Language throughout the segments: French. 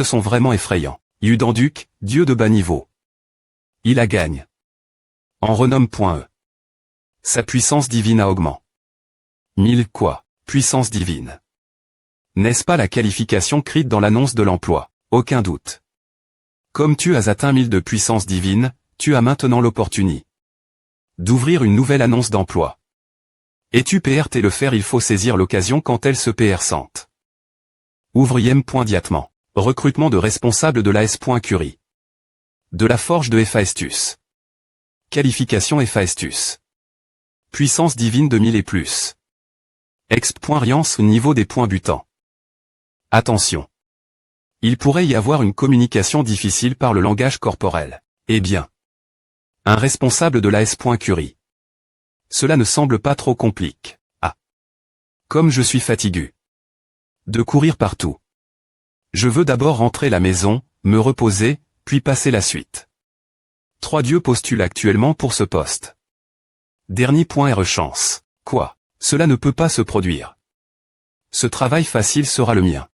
postes sont vraiment effrayants. Yudanduc, dieu de bas niveau. Il la gagne. En renomme.e. Sa puissance divine a augment. 1000 quoi, puissance divine. N'est-ce pas la qualification crite dans l'annonce de l'emploi? Aucun doute. Comme tu as atteint 1000 de puissance divine, tu as maintenant l'opportunité d'ouvrir une nouvelle annonce d'emploi. Es-tu PRT le faire? Il faut saisir l'occasion quand elle se PR sente. Ouvrième.diatement. Recrutement de responsable de l'AS.Curie. De la forge de Héphaestus. Qualification Héphaestus. Puissance divine de 1000 et plus. Exp.Riance au niveau des points butants. Attention. Il pourrait y avoir une communication difficile par le langage corporel. Eh bien. Un responsable de l'AS.Curie. Cela ne semble pas trop compliqué. Ah. Comme je suis fatigué. De courir partout. Je veux d'abord rentrer à la maison, me reposer, puis passer la suite. 3 dieux postulent actuellement pour ce poste. Dernier point chance. Quoi? Cela ne peut pas se produire. Ce travail facile sera le mien.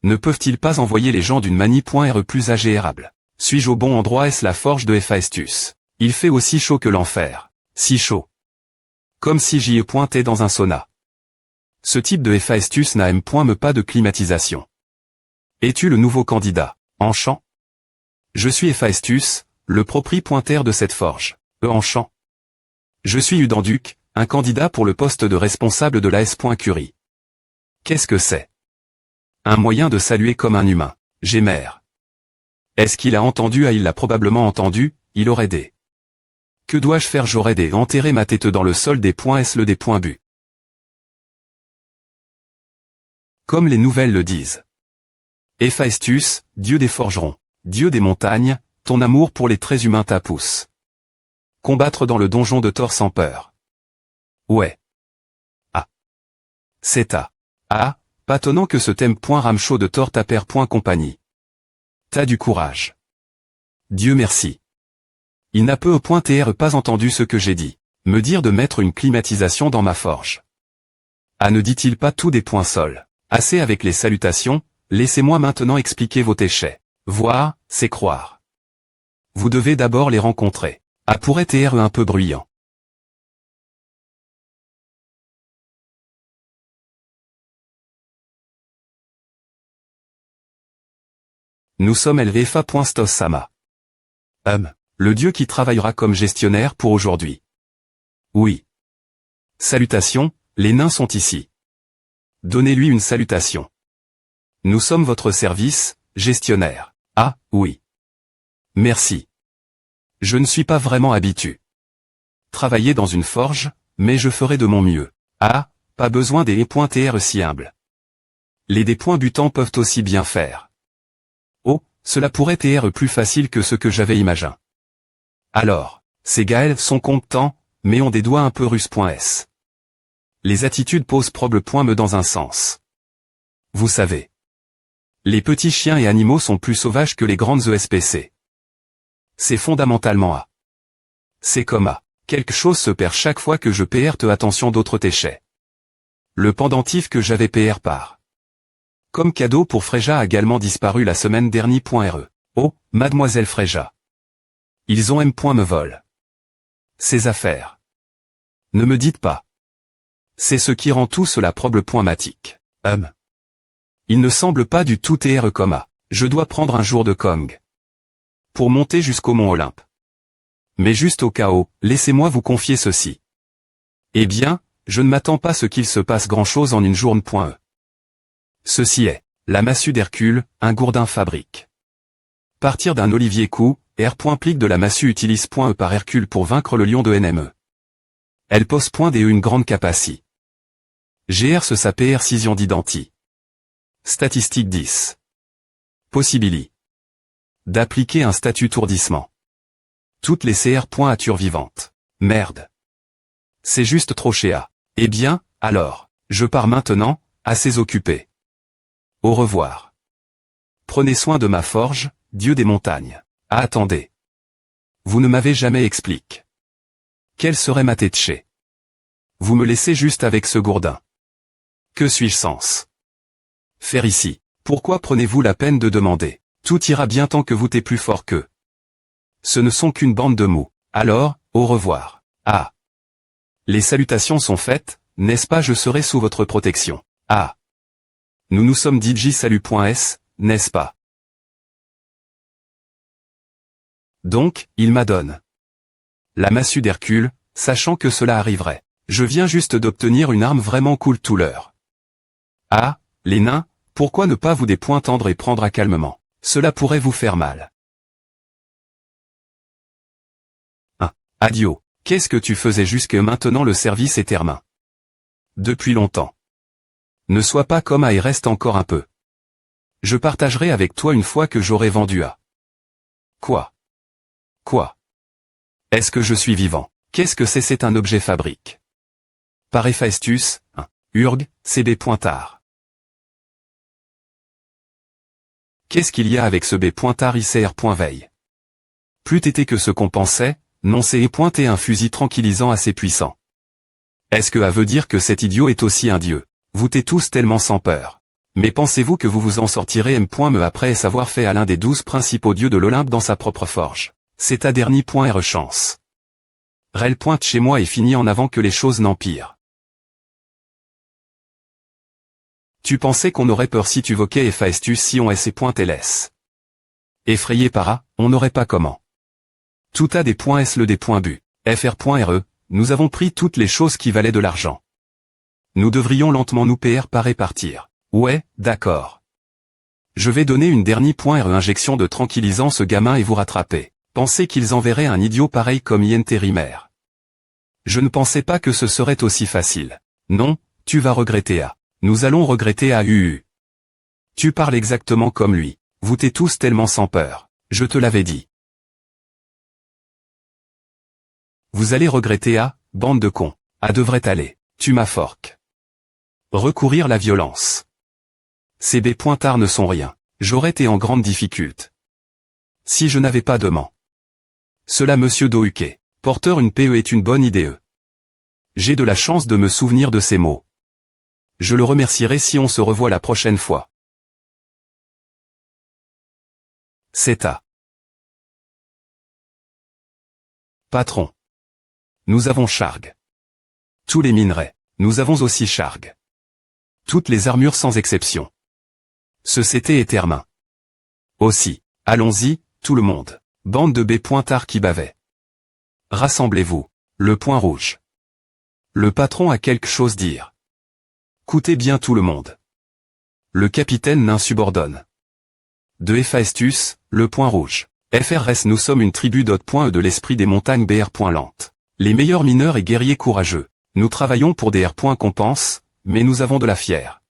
Ne peuvent-ils pas envoyer les gens d'une manie.re plus agérable? Suis-je au bon endroit? Est-ce la forge de Héphaestus? Il fait aussi chaud que l'enfer. Si chaud. Comme si j'y ai pointé dans un sauna. Ce type de Héphaestus n'a me pas de climatisation. Es-tu le nouveau candidat? Enchant? Je suis Héphaestus, le propriétaire de cette forge. Enchant. Je suis Yudanduc, un candidat pour le poste de responsable de l'AS.Curie. Qu'est-ce que c'est? Un moyen de saluer comme un humain. Gémère. Est-ce qu'il a entendu? Il l'a probablement entendu, il aurait des. Que dois-je faire? J'aurais des enterrer ma tête dans le sol des points. Est-ce le des points but? Comme les nouvelles le disent. Héphaestus, dieu des forgerons, dieu des montagnes, ton amour pour les traits humains t'a pousse. Combattre dans le donjon de Thor sans peur. Ouais. Ah. C'est à. Ah, pas tonnant que ce thème. Ramchaud de Thor ta père. Compagnie. T'as du courage. Dieu merci. Il n'a peu au point pas entendu ce que j'ai dit. Me dire de mettre une climatisation dans ma forge. Ah, ne dit-il pas tout des points sols? Assez avec les salutations, laissez-moi maintenant expliquer vos déchets. Voir, c'est croire. Vous devez d'abord les rencontrer. Ah, pourrait être un peu bruyant. Nous sommes LVFA.Stos Sama. Le dieu qui travaillera comme gestionnaire pour aujourd'hui. Oui. Salutations, les nains sont ici. Donnez-lui une salutation. Nous sommes votre service, gestionnaire. Ah, oui. Merci. Je ne suis pas vraiment habitué. Travailler dans une forge, mais je ferai de mon mieux. Ah, pas besoin des points si humbles. Les des points butants peuvent aussi bien faire. Oh, cela pourrait être plus facile que ce que j'avais imaginé. Alors, ces Gaëls sont compétents, mais ont des doigts un peu russes.s. Les attitudes posent problème dans un sens. Vous savez. Les petits chiens et animaux sont plus sauvages que les grandes ESPC. C'est fondamentalement à. C'est comme à. Quelque chose se perd chaque fois que je te attention d'autres déchets. Le pendentif que j'avais par. Comme cadeau pour Fréja a également disparu la semaine dernière.re. Oh, mademoiselle Fréja. Ils ont me vol. Ces affaires. Ne me dites pas. C'est ce qui rend tout cela problématique. Il ne semble pas du tout comme à. Je dois prendre un jour de Kong. Pour monter jusqu'au mont Olympe. Mais juste au cas où, laissez-moi vous confier ceci. Eh bien, je ne m'attends pas à ce qu'il se passe grand-chose en une journée.e. Ceci est, la massue d'Hercule, un gourdin fabrique. Partir d'un olivier coup, R.plique de la massue utilise.e par Hercule pour vaincre le lion de NME. Elle pose .de une grande capacité. GR se sa précision d'identi. Statistique 10. Possibility. D'appliquer un statut tourdissement. Toutes les CR.attures vivantes. Merde. C'est juste trop chéa. Eh bien, alors, je pars maintenant, assez occupé. Au revoir. Prenez soin de ma forge, dieu des montagnes. Ah, attendez. Vous ne m'avez jamais expliqué. Quelle serait ma tête chez Vous me laissez juste avec ce gourdin. Que suis-je censé faire ici? Pourquoi prenez-vous la peine de demander? Tout ira bien tant que vous t'es plus fort qu'eux. Ce ne sont qu'une bande de mous. Alors, au revoir. Ah. Les salutations sont faites, n'est-ce pas? Je serai sous votre protection. Ah. Nous nous sommes dit salut.s, n'est-ce pas? Donc, il m'adonne la massue d'Hercule, sachant que cela arriverait. Je viens juste d'obtenir une arme vraiment cool tout l'heure. Ah, les nains, pourquoi ne pas vous dépointendre et prendre à calmement? Cela pourrait vous faire mal. Adio, qu'est-ce que tu faisais jusque maintenant? Le service est terminé. Depuis longtemps. Ne sois pas comme A et reste encore un peu. Je partagerai avec toi une fois que j'aurai vendu A. Quoi? Quoi? Est-ce que je suis vivant? Qu'est-ce que c'est? C'est un objet fabrique. Par Héphaïstus, Urg, CB Pointard. Qu'est-ce qu'il y a avec ce B Pointard ICR.veille? Plus t'étais que ce qu'on pensait, non c'est pointé un fusil tranquillisant assez puissant. Est-ce que A veut dire que cet idiot est aussi un dieu? Vous t'êtes tous tellement sans peur. Mais pensez-vous que vous vous en sortirez M.me après savoir fait à l'un des 12 principaux dieux de l'Olympe dans sa propre forge? C'est à dernier.r chance. Rel pointe chez moi et finit en avant que les choses n'empirent. Tu pensais qu'on aurait peur si tu voquais Héphaïstus si on S.ls. Effrayé par A, on n'aurait pas comment. Tout a des points S le des points bu. FR.RE, nous avons pris toutes les choses qui valaient de l'argent. Nous devrions lentement nous parer partir. Ouais, d'accord. Je vais donner une dernière.RE injection de tranquillisant ce gamin et vous rattraper. Pensez qu'ils enverraient un idiot pareil comme INT Rimer. Je ne pensais pas que ce serait aussi facile. Non, tu vas regretter A. Nous allons regretter AUU. Tu parles exactement comme lui. Vous t'es tous tellement sans peur. Je te l'avais dit. Vous allez regretter A, bande de cons. A devrait aller. Tu m'as forque. Recourir la violence. Ces B pointards ne sont rien. J'aurais été en grande difficulté. Si je n'avais pas de ment. Cela monsieur Dohuke. Porteur une PE est une bonne idée. J'ai de la chance de me souvenir de ces mots. Je le remercierai si on se revoit la prochaine fois. C'est à. Patron. Nous avons Charg. Tous les minerais. Nous avons aussi Charg. Toutes les armures sans exception. Ce CT est termin. Aussi. Allons-y, tout le monde. Bande de B pointards qui bavaient. Rassemblez-vous. Le point rouge. Le patron a quelque chose à dire. Coutez bien tout le monde. Le capitaine nain subordonne. De Héphaïstus, le point rouge. FRS nous sommes une tribu d'E de l'esprit des montagnes BR. Lente. Les meilleurs mineurs et guerriers courageux. Nous travaillons pour des R. qu'on pense, mais nous avons de la fière.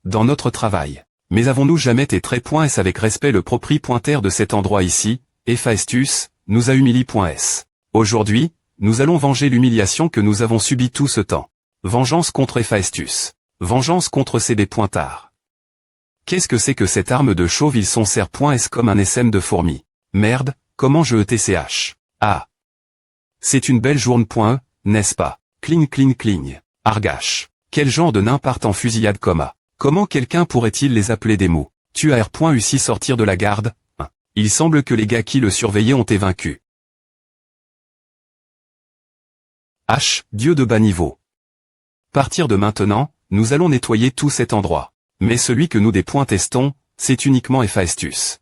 Dans notre travail. Mais avons-nous jamais été très .s avec respect le propriétaire de cet endroit ici, Héphaïstus, nous a humilié.s. Aujourd'hui, nous allons venger l'humiliation que nous avons subie tout ce temps. Vengeance contre Héphaïstus. Vengeance contre ces B pointards. Qu'est-ce que c'est que cette arme de chauve? Ils sont serre.s comme un SM de fourmi. Merde, comment je ETCH. Ah. C'est une belle journée.e, n'est-ce pas? Cling cling cling. Argache. Quel genre de nains partent en fusillade coma? Comment quelqu'un pourrait-il les appeler des mous? Tu as R.U.C. sortir de la garde? Il semble que les gars qui le surveillaient ont été vaincus. H, dieu de bas niveau. Partir de maintenant, nous allons nettoyer tout cet endroit. Mais celui que nous dépointestons, c'est uniquement Héphaïstus.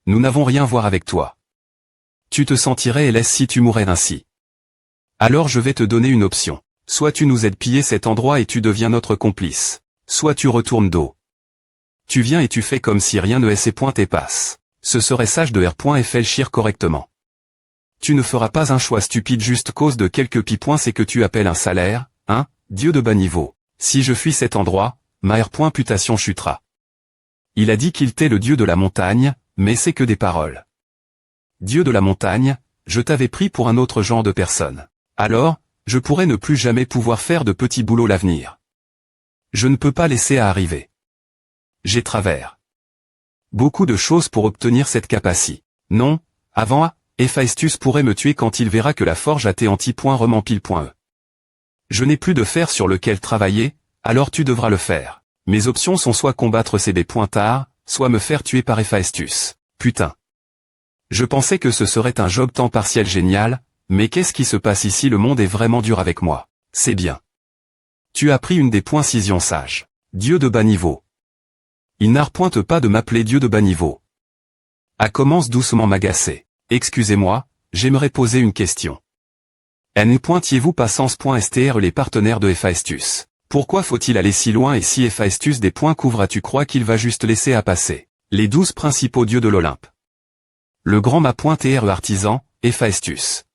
Nous n'avons rien à voir avec toi. Tu te sentirais LS si tu mourrais ainsi. Alors je vais te donner une option. Soit tu nous aides piller cet endroit et tu deviens notre complice. Soit tu retournes dos. Tu viens et tu fais comme si rien ne s'est passe. Ce serait sage de R.fléchir correctement. Tu ne feras pas un choix stupide juste cause de quelques pipoints c'est que tu appelles un salaire, hein, dieu de bas niveau. Si je fuis cet endroit, ma R.putation chutera. Il a dit qu'il était le dieu de la montagne, mais c'est que des paroles. Dieu de la montagne, je t'avais pris pour un autre genre de personne. Alors, je pourrais ne plus jamais pouvoir faire de petits boulots l'avenir. Je ne peux pas laisser à arriver. J'ai travers beaucoup de choses pour obtenir cette capacité. Non, avant, Héphaïstus pourrait me tuer quand il verra que la forge a été anti-rempile.e. Je n'ai plus de fer sur lequel travailler, alors tu devras le faire. Mes options sont soit combattre ces pointards, soit me faire tuer par Héphaïstus. Putain. Je pensais que ce serait un job temps partiel génial, mais qu'est-ce qui se passe ici? Le monde est vraiment dur avec moi. C'est bien. Tu as pris une des poincisions sages. Dieu de bas niveau. Il n'arpointe pas de m'appeler Dieu de bas niveau. Ah, commence doucement m'agacer. Excusez-moi, j'aimerais poser une question. Ne pointiez-vous pas sens.str les partenaires de Héphaïstus? Pourquoi faut-il aller si loin et si Héphaïstus des points couvre? Tu crois qu'il va juste laisser à passer les 12 principaux dieux de l'Olympe? Le grand ma.tr artisan, Héphaïstus.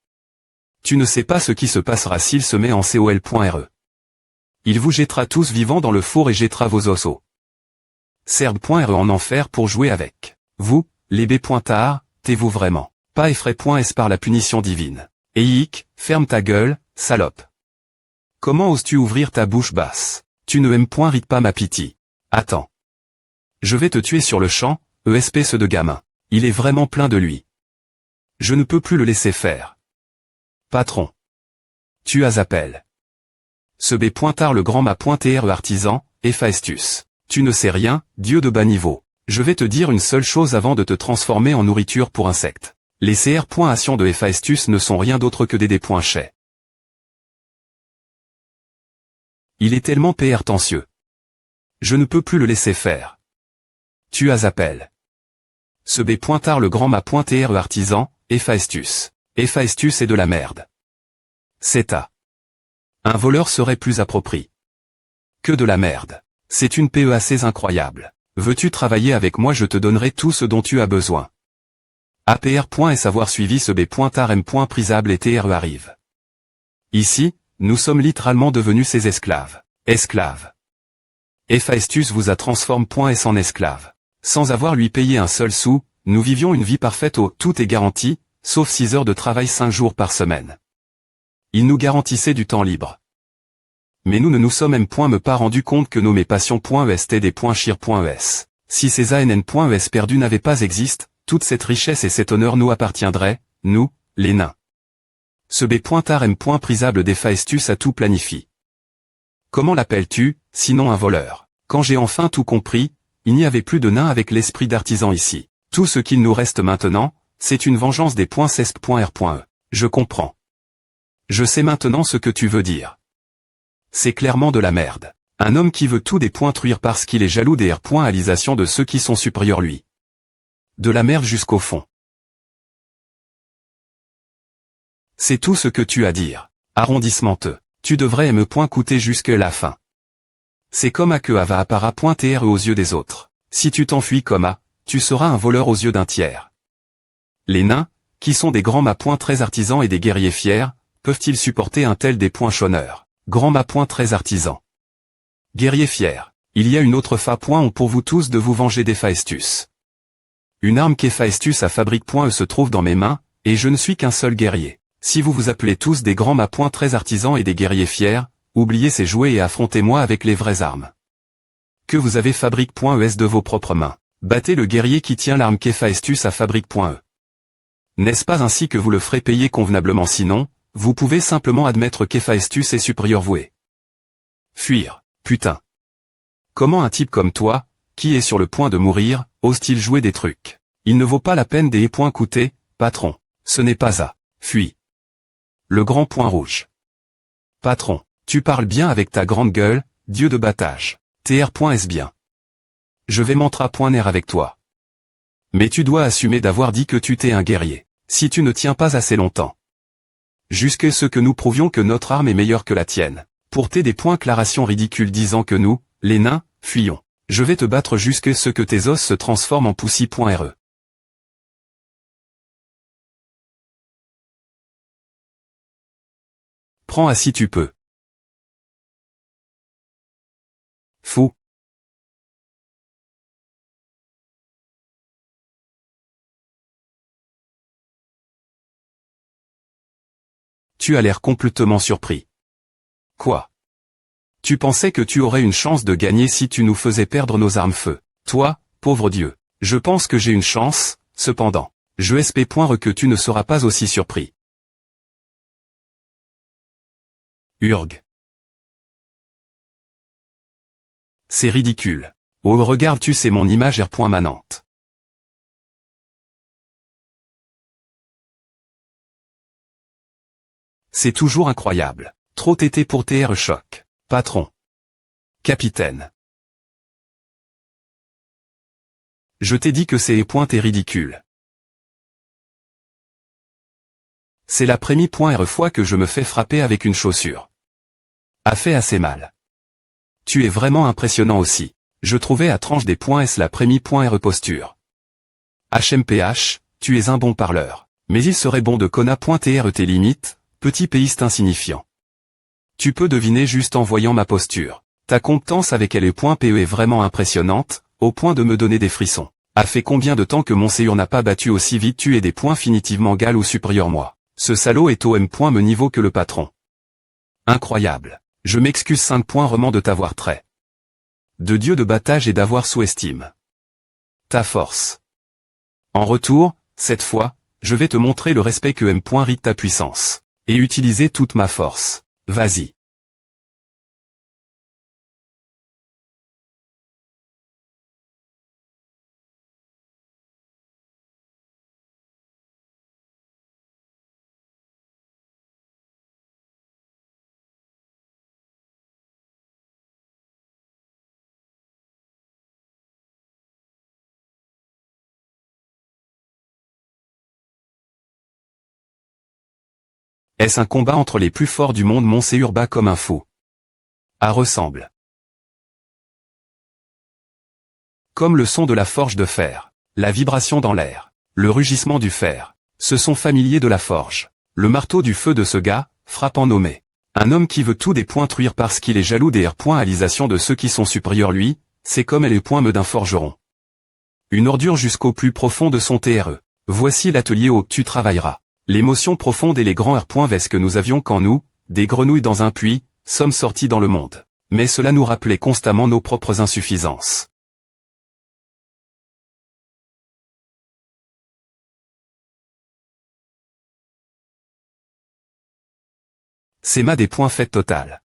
Tu ne sais pas ce qui se passera s'il se met en col.re. Il vous jettera tous vivants dans le four et jettera vos osseaux. Serbe.re en enfer pour jouer avec vous, les B.tard, t'es-vous vraiment pas effrayé.s par la punition divine? Eiik, ferme ta gueule, salope. Comment oses-tu ouvrir ta bouche basse? Tu ne ride pas ma pitié. Attends. Je vais te tuer sur le champ, espèce de gamin. Il est vraiment plein de lui. Je ne peux plus le laisser faire. Patron. Tu as appel. Ce B.tard le grand ma.tr artisan, Héphaïstus. Tu ne sais rien, dieu de bas niveau. Je vais te dire une seule chose avant de te transformer en nourriture pour insectes. Les CR.actions de Héphaïstus ne sont rien d'autre que des chais. Il est tellement prétentieux. Je ne peux plus le laisser faire. Tu as appel. Ce B.tard le grand ma.tr artisan, Héphaïstus. Héphaïstus est de la merde. C'est à. Un voleur serait plus approprié. Que de la merde. C'est une PE assez incroyable. Veux-tu travailler avec moi? Je te donnerai tout ce dont tu as besoin. APR.s avoir suivi ce B.tard M.prisable et TRE arrive. Ici, nous sommes littéralement devenus ses esclaves. Esclaves. Héphaïstus vous a transformé.s en esclave. Sans avoir lui payé un seul sou, nous vivions une vie parfaite où tout est garanti, sauf 6 heures de travail 5 jours par semaine. Il nous garantissait du temps libre. Mais nous ne nous sommes me pas rendu compte que nos passions.est Si ces ANN.es perdus n'avaient pas existé, toute cette richesse et cet honneur nous appartiendraient, nous, les nains. Ce B.tard M.prisable d'Héphaïstus a tout planifié. Comment l'appelles-tu, sinon un voleur? Quand j'ai enfin tout compris, il n'y avait plus de nains avec l'esprit d'artisan ici. Tout ce qu'il nous reste maintenant, c'est une vengeance des .cesp.r.e. Je comprends. Je sais maintenant ce que tu veux dire. C'est clairement de la merde. Un homme qui veut tout détruire parce qu'il est jaloux des R.alisation de ceux qui sont supérieurs lui. De la merde jusqu'au fond. C'est tout ce que tu as à dire. Arrondissementeux. Tu devrais coûter jusqu'à la fin. C'est comme à que va appara.tr aux yeux des autres. Si tu t'enfuis comme à, tu seras un voleur aux yeux d'un tiers. Les nains, qui sont des grands très artisans et des guerriers fiers, peuvent-ils supporter un tel chôneur? Grand très artisan. Guerrier fier. Il y a une autre fa.on pour vous tous de vous venger d'Héphaïstus. Une arme qu'Héphaïstus a fabrique.e se trouve dans mes mains, et je ne suis qu'un seul guerrier. Si vous vous appelez tous des grands très artisans et des guerriers fiers, oubliez ces jouets et affrontez-moi avec les vraies armes. Que vous avez fabrique.es de vos propres mains. Battez le guerrier qui tient l'arme qu'Héphaïstus a fabrique.e. N'est-ce pas ainsi que vous le ferez payer convenablement? Sinon, vous pouvez simplement admettre qu'Héphaïstus est supérieur voué. Fuir, putain. Comment un type comme toi, qui est sur le point de mourir, ose-t-il jouer des trucs? Il ne vaut pas la peine des coûtés, patron. Ce n'est pas à. Fuis. Le grand point rouge. Patron, tu parles bien avec ta grande gueule, dieu de battage. TR.s bien. Je vais m'entra.ner avec toi. Mais tu dois assumer d'avoir dit que tu t'es un guerrier. Si tu ne tiens pas assez longtemps. Jusqu'à ce que nous prouvions que notre arme est meilleure que la tienne. Pour tes déclarations ridicules disant que nous, les nains, fuyons. Je vais te battre jusqu'à ce que tes os se transforment en poussi.re. Prends à si tu peux. Fou. Tu as l'air complètement surpris. Quoi? Tu pensais que tu aurais une chance de gagner si tu nous faisais perdre nos armes feu. Toi, pauvre Dieu. Je pense que j'ai une chance, cependant. Je espère que tu ne seras pas aussi surpris. Urg. C'est ridicule. Oh regarde-tu c'est mon image R. manante. C'est toujours incroyable. Trop tété pour TR choc. Patron. Capitaine. Je t'ai dit que c'est t'es ridicule. C'est la première fois que je me fais frapper avec une chaussure. A fait assez mal. Tu es vraiment impressionnant aussi. Je trouvais à tranche des points S la première posture. HMPH, tu es un bon parleur. Mais il serait bon de connaître tes limites, petit péiste insignifiant. Tu peux deviner juste en voyant ma posture. Ta compétence avec PE est vraiment impressionnante, au point de me donner des frissons. A fait combien de temps que Monseigneur n'a pas battu aussi vite tu es des points finitivement gal ou supérieur moi. Ce salaud est au même niveau que le patron. Incroyable. Je m'excuse 5 points vraiment de t'avoir trait. De dieu de battage et d'avoir sous-estime. Ta force. En retour, cette fois, je vais te montrer le respect que rite ta puissance. Et utiliser toute ma force. Vas-y. Est-ce un combat entre les plus forts du monde Monseigneur bat comme un fou. Ah ressemble. Comme le son de la forge de fer, la vibration dans l'air, le rugissement du fer, ce sont familiers de la forge. Le marteau du feu de ce gars, frappant nommé. Un homme qui veut tout des points truire parce qu'il est jaloux des réalisations de ceux qui sont supérieurs lui, c'est comme elle est d'un forgeron. Une ordure jusqu'au plus profond de son TRE. Voici l'atelier où tu travailleras. L'émotion profonde et les grands vest que nous avions quand nous, des grenouilles dans un puits, sommes sortis dans le monde. Mais cela nous rappelait constamment nos propres insuffisances. C'est des points faits total.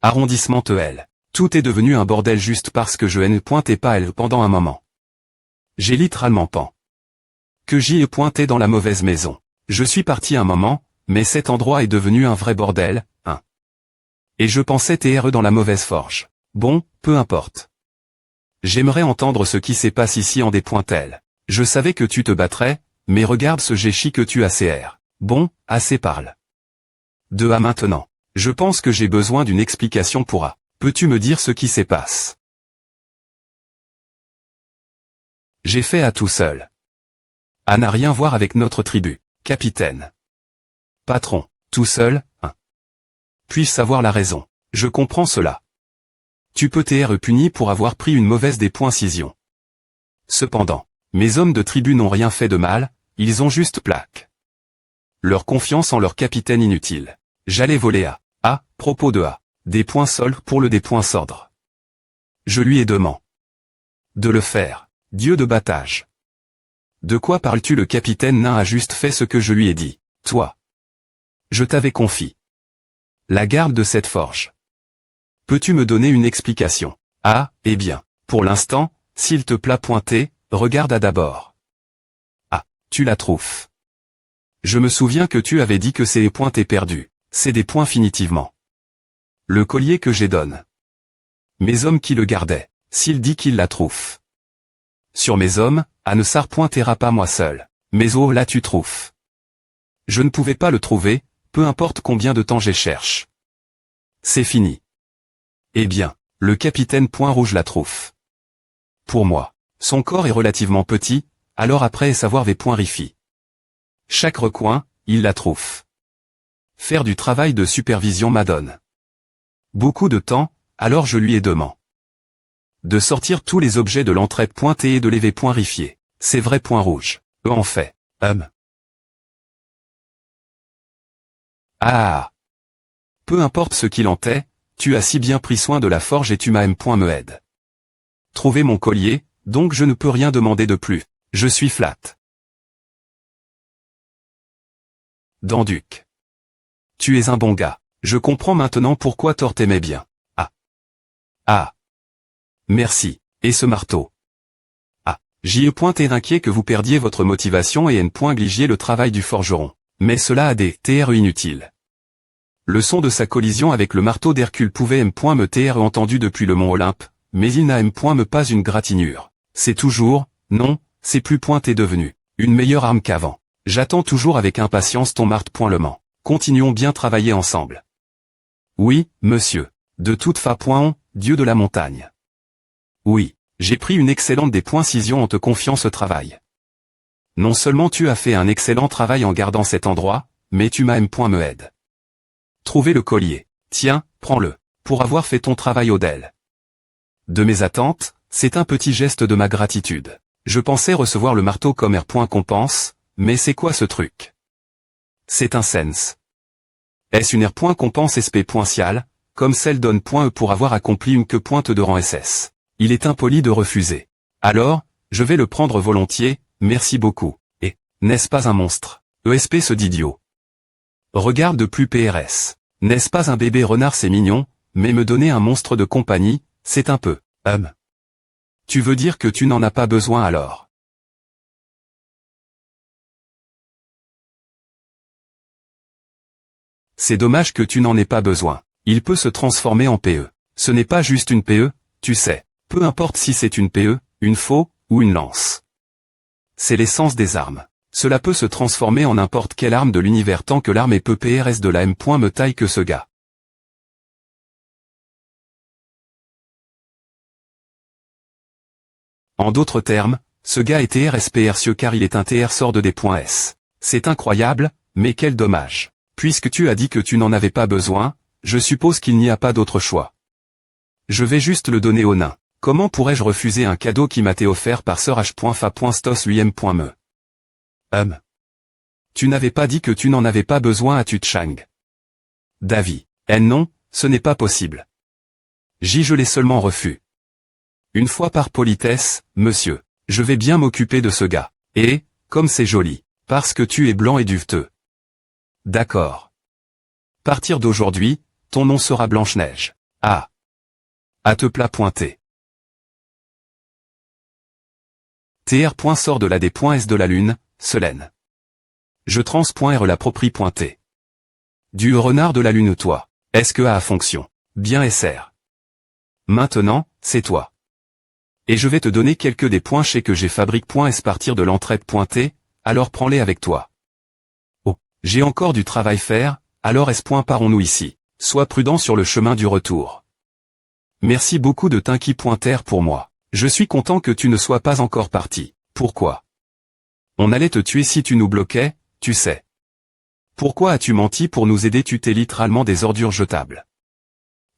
Arrondissement TEL. Tout est devenu un bordel juste parce que je ne pointais pas elle pendant un moment. J'ai littéralement pan. Que j'y ai pointé dans la mauvaise maison. Je suis parti un moment, mais cet endroit est devenu un vrai bordel, hein. Et je pensais TRE dans la mauvaise forge. Bon, peu importe. J'aimerais entendre ce qui se passe ici en des pointelles. Je savais que tu te battrais, mais regarde ce géchi que tu as CR. Bon, assez parle. De à maintenant. Je pense que j'ai besoin d'une explication pour A. Peux-tu me dire ce qui se passe? J'ai fait à tout seul. A n'a rien à voir avec notre tribu. Capitaine. Patron. Tout seul, hein. Puis-je savoir la raison? Je comprends cela. Tu peux t'être puni pour avoir pris une mauvaise décision. Cependant, mes hommes de tribu n'ont rien fait de mal, ils ont juste plaque. Leur confiance en leur capitaine inutile. J'allais voler à propos de des points sols pour le des points sordres. Je lui ai demandé de le faire, dieu de battage. De quoi parles-tu? Le capitaine nain a juste fait ce que je lui ai dit. Toi. Je t'avais confié la garde de cette forge. Peux-tu me donner une explication? Ah, eh bien, pour l'instant, s'il te plaît pointer, regarde à d'abord. Ah, tu la trouves. Je me souviens que tu avais dit que ces points t'es perdu. C'est des points finitivement. Le collier que j'ai donne. Mes hommes qui le gardaient, s'il dit qu'il la trouve. Sur mes hommes, à ne s'arpointera pas moi seul. Mais oh là tu trouves. Je ne pouvais pas le trouver, peu importe combien de temps j'y cherche. C'est fini. Eh bien, le capitaine Point Rouge la trouve. Pour moi, son corps est relativement petit, alors après savoir des points rifi. Chaque recoin, il la trouve. Faire du travail de supervision m'adonne beaucoup de temps, alors je lui ai demandé de sortir tous les objets de l'entrée pointée et de lever point rifié. C'est vrai point rouge. En fait. Ah. Peu importe ce qu'il en est, tu as si bien pris soin de la forge et tu m'as point me aide. Trouver mon collier, donc je ne peux rien demander de plus. Je suis flat. Danduc. Tu es un bon gars. Je comprends maintenant pourquoi Thor t'aimait bien. Ah. Ah. Merci. Et ce marteau. Ah. J.E. inquiet que vous perdiez votre motivation et N.gligiez le travail du forgeron. Mais cela a des TR inutiles. Le son de sa collision avec le marteau d'Hercule pouvait me TR entendu depuis le mont Olympe, mais il n'a me pas une gratinure. C'est toujours, non, c'est plus est devenu une meilleure arme qu'avant. J'attends toujours avec impatience ton marteau. Continuons bien travailler ensemble. Oui, monsieur. De toute façon, Dieu de la montagne. Oui, j'ai pris une excellente décision en te confiant ce travail. Non seulement tu as fait un excellent travail en gardant cet endroit, mais tu m'as me aide. Trouver le collier. Tiens, prends-le. Pour avoir fait ton travail Odell. De mes attentes, c'est un petit geste de ma gratitude. Je pensais recevoir le marteau comme R.compense, mais c'est quoi ce truc? C'est un sens. Est-ce une R.compense SP.cial, comme celle donne.e pour avoir accompli une que de rang SS? Il est impoli de refuser. Alors, je vais le prendre volontiers, merci beaucoup. Et, n'est-ce pas un monstre? ESP ce d'idiot. Regarde de plus PRS. N'est-ce pas un bébé renard? C'est mignon, mais me donner un monstre de compagnie, c'est un peu, Tu veux dire que tu n'en as pas besoin alors? C'est dommage que tu n'en aies pas besoin. Il peut se transformer en PE. Ce n'est pas juste une PE, tu sais. Peu importe si c'est une PE, une faux, ou une lance. C'est l'essence des armes. Cela peut se transformer en n'importe quelle arme de l'univers tant que l'arme est peu PRS de la me taille que ce gars. En d'autres termes, ce gars est TRSPRcieux car il est un TR sort de des .S. C'est incroyable, mais quel dommage. Puisque tu as dit que tu n'en avais pas besoin, je suppose qu'il n'y a pas d'autre choix. Je vais juste le donner au nain. Comment pourrais-je refuser un cadeau qui m'a été offert par Sir H.Fa.Stos lui-même.me? Tu n'avais pas dit que tu n'en avais pas besoin à Tutchang. Davy. Non, ce n'est pas possible. Je l'ai seulement refus. Une fois par politesse, monsieur, je vais bien m'occuper de ce gars. Et, comme c'est joli, parce que tu es blanc et duveteux. D'accord. Partir d'aujourd'hui, ton nom sera Blanche-Neige. Ah. À te plat pointé. TR. Sort de la D.S de la Lune, Selène. Je trans.R l'approprie pointé. Du renard de la Lune toi. Est-ce que A fonction? Bien SR. Maintenant, c'est toi. Et je vais te donner quelques des points chez que j'ai fabrique.s partir de l'entraide pointée, alors prends-les avec toi. Oh, j'ai encore du travail faire, alors parons-nous ici. Sois prudent sur le chemin du retour. Merci beaucoup de t'inquiéter pour moi. Je suis content que tu ne sois pas encore parti. Pourquoi? On allait te tuer si tu nous bloquais, tu sais. Pourquoi as-tu menti pour nous aider? Tu t'es littéralement des ordures jetables.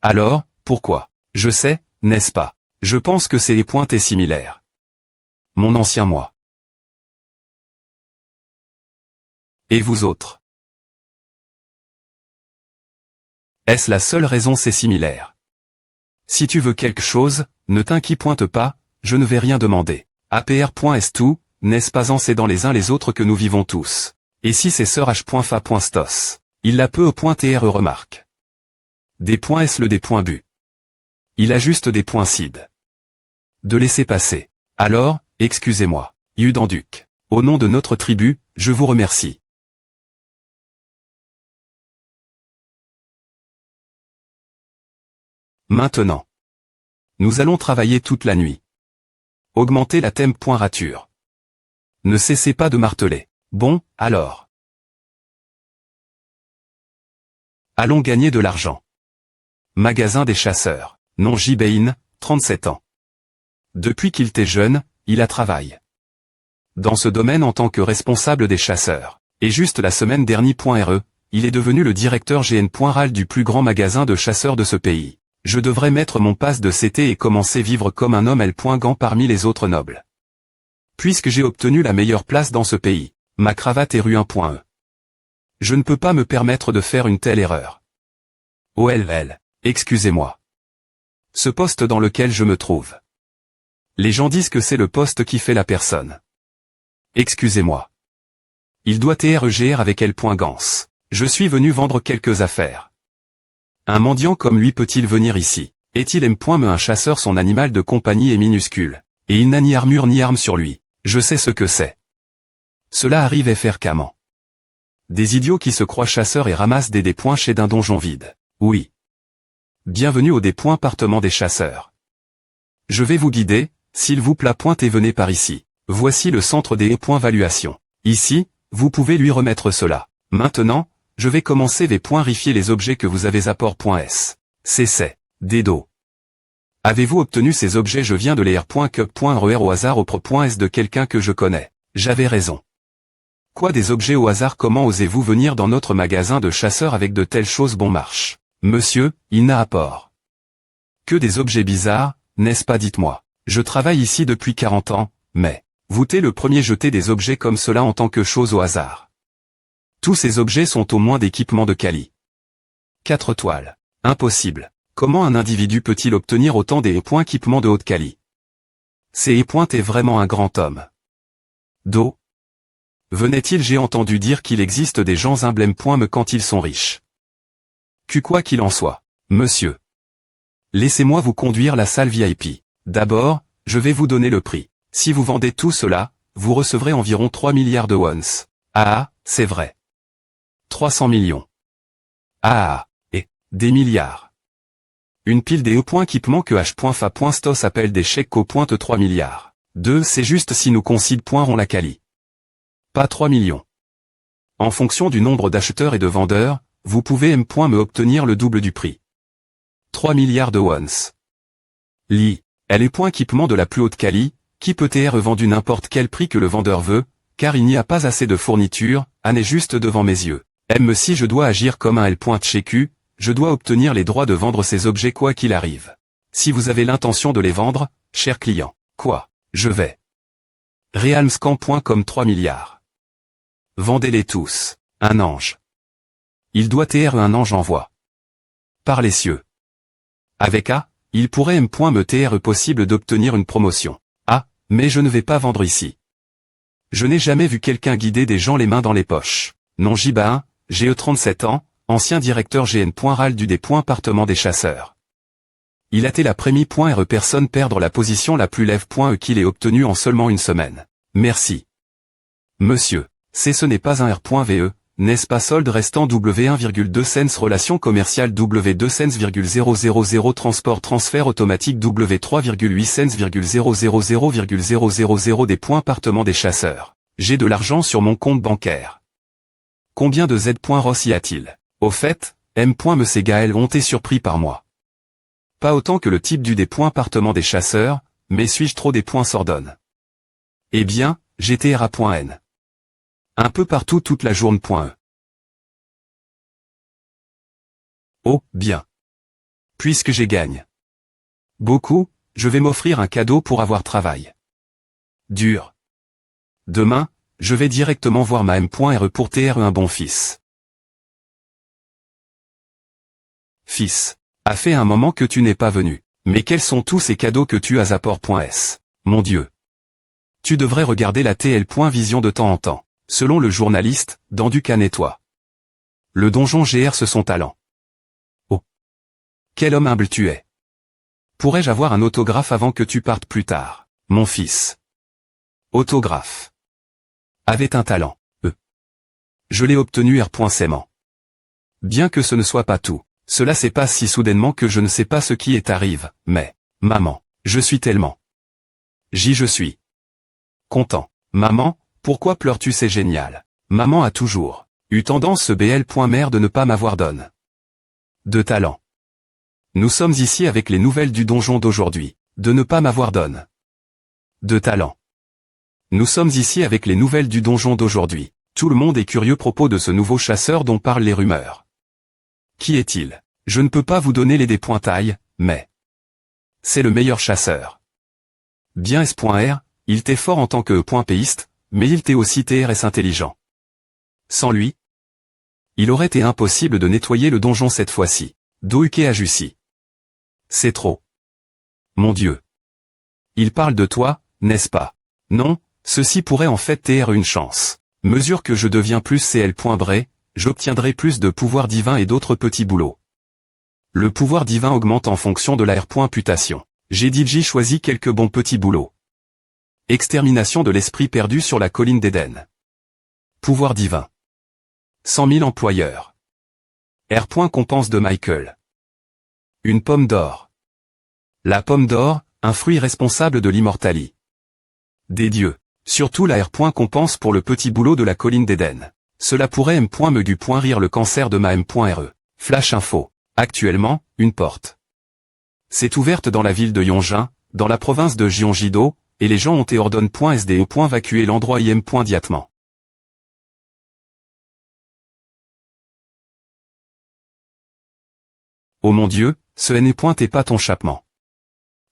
Alors, pourquoi? Je sais, n'est-ce pas? Je pense que c'est les pointés similaires. Mon ancien moi. Et vous autres? Est-ce la seule raison? C'est similaire. Si tu veux quelque chose, ne t'inquiète pas, je ne vais rien demander. APR.est tout, n'est-ce pas? C'est dans les uns les autres que nous vivons tous. Et si c'est Sir H.Fa.Stos? Il la peut au point TR remarque. Des points S le des points bu. Il a juste des points cid. De laisser passer. Alors, excusez-moi. Yudanduc. Au nom de notre tribu, je vous remercie. Maintenant. Nous allons travailler toute la nuit. Augmenter la rature. Ne cessez pas de marteler. Bon, alors. Allons gagner de l'argent. Magasin des chasseurs. Non Jibein, 37 ans. Depuis qu'il était jeune, il a travaillé dans ce domaine en tant que responsable des chasseurs. Et juste la semaine dernière, il est devenu le directeur GN.RAL du plus grand magasin de chasseurs de ce pays. Je devrais mettre mon passe de CT et commencer vivre comme un homme L.Gant parmi les autres nobles. Puisque j'ai obtenu la meilleure place dans ce pays, ma cravate est rue 1.E. Je ne peux pas me permettre de faire une telle erreur. OLL, excusez-moi. Ce poste dans lequel je me trouve. Les gens disent que c'est le poste qui fait la personne. Excusez-moi. Il doit TREGR avec L.Gans. Je suis venu vendre quelques affaires. Un mendiant comme lui peut-il venir ici? Est-il me un chasseur? Son animal de compagnie est minuscule. Et il n'a ni armure ni arme sur lui. Je sais ce que c'est. Cela arrive fréquemment. Des idiots qui se croient chasseurs et ramassent des points chez d'un donjon vide. Oui. Bienvenue au département des chasseurs. Je vais vous guider, s'il vous plaît, et venez par ici. Voici le centre des points valuation. Ici, vous pouvez lui remettre cela. Maintenant, je vais commencer vérifier les objets que vous avez apport.s. C'est des dos. Avez-vous obtenu ces objets? Je viens de les r.cup.rer au hasard au pro.s de quelqu'un que je connais. J'avais raison. Quoi, des objets au hasard? Comment osez-vous venir dans notre magasin de chasseurs avec de telles choses? Bon marche. Monsieur, il n'a apport. Que des objets bizarres, n'est-ce pas? Dites-moi. Je travaille ici depuis 40 ans, mais vous êtes le premier jeter des objets comme cela en tant que chose au hasard. Tous ces objets sont au moins d'équipements de quali. 4 toiles. Impossible. Comment un individu peut-il obtenir autant des points équipements de haute quali? Ces points est vraiment un grand homme. Do. Venait-il? J'ai entendu dire qu'il existe des gens emblèmes quand ils sont riches. Quoi qu'il en soit, monsieur. Laissez-moi vous conduire la salle VIP. D'abord, je vais vous donner le prix. Si vous vendez tout cela, vous recevrez environ 3 milliards de wons. Ah, c'est vrai. 300 millions. Ah, et des milliards. Une pile des points équipements que H.fa.stos appelle des chèques au pointe 3 milliards. 2, c'est juste si nous considérons la quali. Pas 3 millions. En fonction du nombre d'acheteurs et de vendeurs, vous pouvez me obtenir le double du prix. 3 milliards de wons. Li, elle est point équipement de la plus haute quali, qui peut être vendu n'importe quel prix que le vendeur veut, car il n'y a pas assez de fournitures, est juste devant mes yeux. Si je dois agir comme un L.chécu, je dois obtenir les droits de vendre ces objets quoi qu'il arrive. Si vous avez l'intention de les vendre, cher client, quoi, je vais. Realmscan. Comme 3 milliards. Vendez-les tous. Un ange. Il doit être un ange en voie. Par les cieux. Avec A, il pourrait me être possible d'obtenir une promotion. Ah, mais je ne vais pas vendre ici. Je n'ai jamais vu quelqu'un guider des gens les mains dans les poches. Non, J.B.A. j'ai 37 ans, ancien directeur GN.RAL du département des chasseurs. Il a été la première personne perdre la position la plus lève qu'il ait obtenue en seulement une semaine. Merci. Monsieur, ce n'est pas un R.VE, n'est-ce pas? Solde restant W1,2 cents, relation commerciale W2 cents,000 transport transfert automatique W3,8 cents,000,000 département des chasseurs. J'ai de l'argent sur mon compte bancaire. Combien de Z.Ross y a-t-il? Au fait, M. Gaël ont été surpris par moi. Pas autant que le type du département des chasseurs, mais suis-je trop des points sordonnes? Eh bien, j'étais R.N. Un peu partout toute la journée.e. Oh, bien. Puisque j'ai gagne beaucoup, je vais m'offrir un cadeau pour avoir travail dur. Demain, je vais directement voir ma M.R pour TR un bon fils. Fils, a fait un moment que tu n'es pas venu. Mais quels sont tous ces cadeaux que tu as apport.s? Mon Dieu. Tu devrais regarder la TL.vision de temps en temps. Selon le journaliste, dans Ducan et toi. Le donjon GR son talent. Oh. Quel homme humble tu es. Pourrais-je avoir un autographe avant que tu partes plus tard, mon fils? Autographe. Avait un talent, Je l'ai obtenu R.Saiement. Bien que ce ne soit pas tout, cela s'est passé si soudainement que je ne sais pas ce qui est arrive, mais, maman, je suis tellement. Je suis. Content. Maman, pourquoi pleures-tu? C'est génial. Maman a toujours eu tendance ce BL.mère de ne pas m'avoir donne. De talent. Nous sommes ici avec les nouvelles du donjon d'aujourd'hui, de ne pas m'avoir donne. De talent. Nous sommes ici avec les nouvelles du donjon d'aujourd'hui. Tout le monde est curieux à propos de ce nouveau chasseur dont parlent les rumeurs. Qui est-il? Je ne peux pas vous donner les dépointailles, mais c'est le meilleur chasseur. Bien S.R, il t'est fort en tant que péiste, mais il t'est aussi TRS intelligent. Sans lui, il aurait été impossible de nettoyer le donjon cette fois-ci. Douke a Jussi. C'est trop. Mon Dieu. Il parle de toi, n'est-ce pas? Non, ceci pourrait en fait être une chance. Mesure que je deviens plus CL.Bray, j'obtiendrai plus de pouvoir divin et d'autres petits boulots. Le pouvoir divin augmente en fonction de la R.Putation. J'ai DJ choisi quelques bons petits boulots. Extermination de l'esprit perdu sur la colline d'Éden. Pouvoir divin. 100 000 employeurs. Compense de Michael. Une pomme d'or. La pomme d'or, un fruit responsable de l'immortalie. Des dieux. Surtout la Compense pour le petit boulot de la colline d'Éden. Cela pourrait me le cancer de ma M.Re. Flash info. Actuellement, une porte s'est ouverte dans la ville de Yongin, dans la province de Gyeonggi-do, et les gens ont ordonne.sde.vacuer l'endroit im.diatement. Oh mon Dieu, ce n'est pas ton chapement.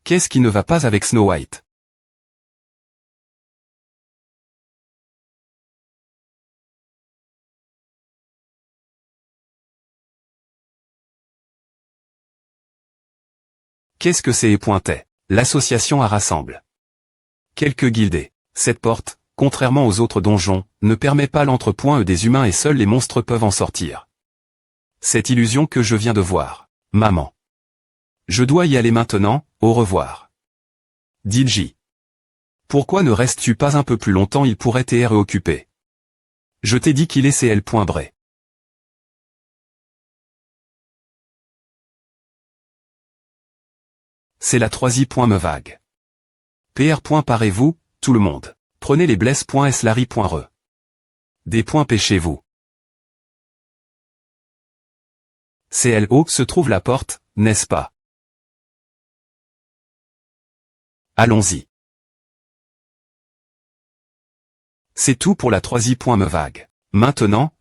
Qu'est-ce qui ne va pas avec Snow White? Qu'est-ce que c'est pointait? L'association à rassemble quelques guildés. Cette porte, contrairement aux autres donjons, ne permet pas l'entrepoint des humains et seuls les monstres peuvent en sortir. Cette illusion que je viens de voir. Maman. Je dois y aller maintenant, au revoir. DJ. Pourquoi ne restes-tu pas un peu plus longtemps, il pourrait être occupé. Je t'ai dit qu'il est CL.Bray. C'est la troisième. Me vague. PR. Parez-vous, tout le monde. Prenez les blesses.slary.re. Des points pêchez-vous. CLO se trouve la porte, n'est-ce pas? Allons-y. C'est tout pour la troisième. Me vague. Maintenant.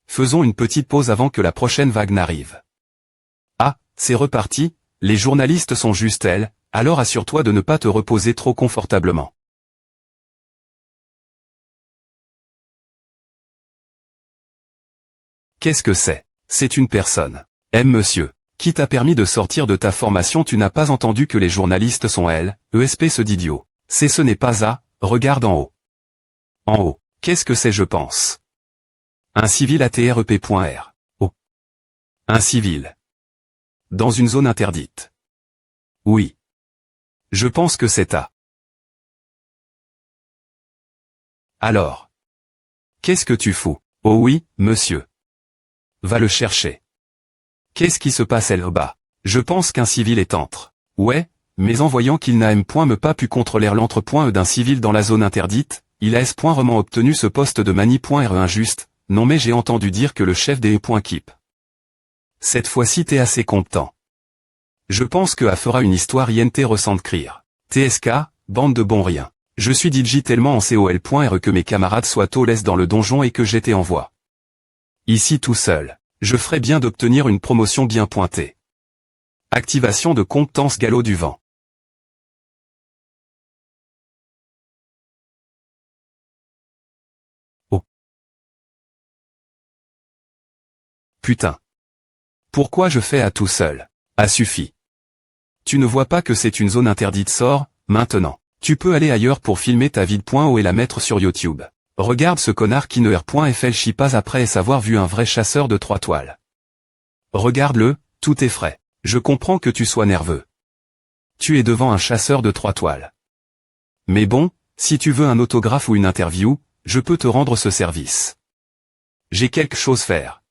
Faisons une petite pause avant que la prochaine vague n'arrive. Ah, c'est reparti, les journalistes sont juste elles, alors assure-toi de ne pas te reposer trop confortablement. Qu'est-ce que c'est? C'est une personne. Monsieur. Qui t'a permis de sortir de ta formation? Tu n'as pas entendu que les journalistes sont elles, espèce d'idiot. Ce n'est pas à, regarde en haut. En haut. Qu'est-ce que c'est je pense? Un civil ATREP.R. Oh. Un civil. Dans une zone interdite. Oui. Je pense que c'est à. Alors. Qu'est-ce que tu fous? Oh oui, monsieur. Va le chercher. Qu'est-ce qui se passe là-bas? Je pense qu'un civil est entre. Ouais, mais en voyant qu'il n'a pas pu contrôler l'entrepoint d'un civil dans la zone interdite, il a vraiment obtenu ce poste de mani.re injuste. Non mais j'ai entendu dire que le chef des Keep. Cette fois-ci t'es assez content. Je pense que A fera une histoire INT ressentent crier. TSK, bande de bons riens. Je suis DJ tellement en COL.R que mes camarades soient au l'aise dans le donjon et que j'étais en voie. Ici tout seul. Je ferais bien d'obtenir une promotion bien pointée. Activation de compétence galop du vent. Oh. Putain. Pourquoi je fais à tout seul? Ah suffit. Tu ne vois pas que c'est une zone interdite? Sors, maintenant. Tu peux aller ailleurs pour filmer ta vie.o et la mettre sur YouTube. Regarde ce connard qui ne R.FL pas après avoir vu un vrai chasseur de 3 toiles. Regarde-le, tout est frais. Je comprends que tu sois nerveux. Tu es devant un chasseur de 3 toiles. Mais bon, si tu veux un autographe ou une interview, je peux te rendre ce service. J'ai quelque chose à faire.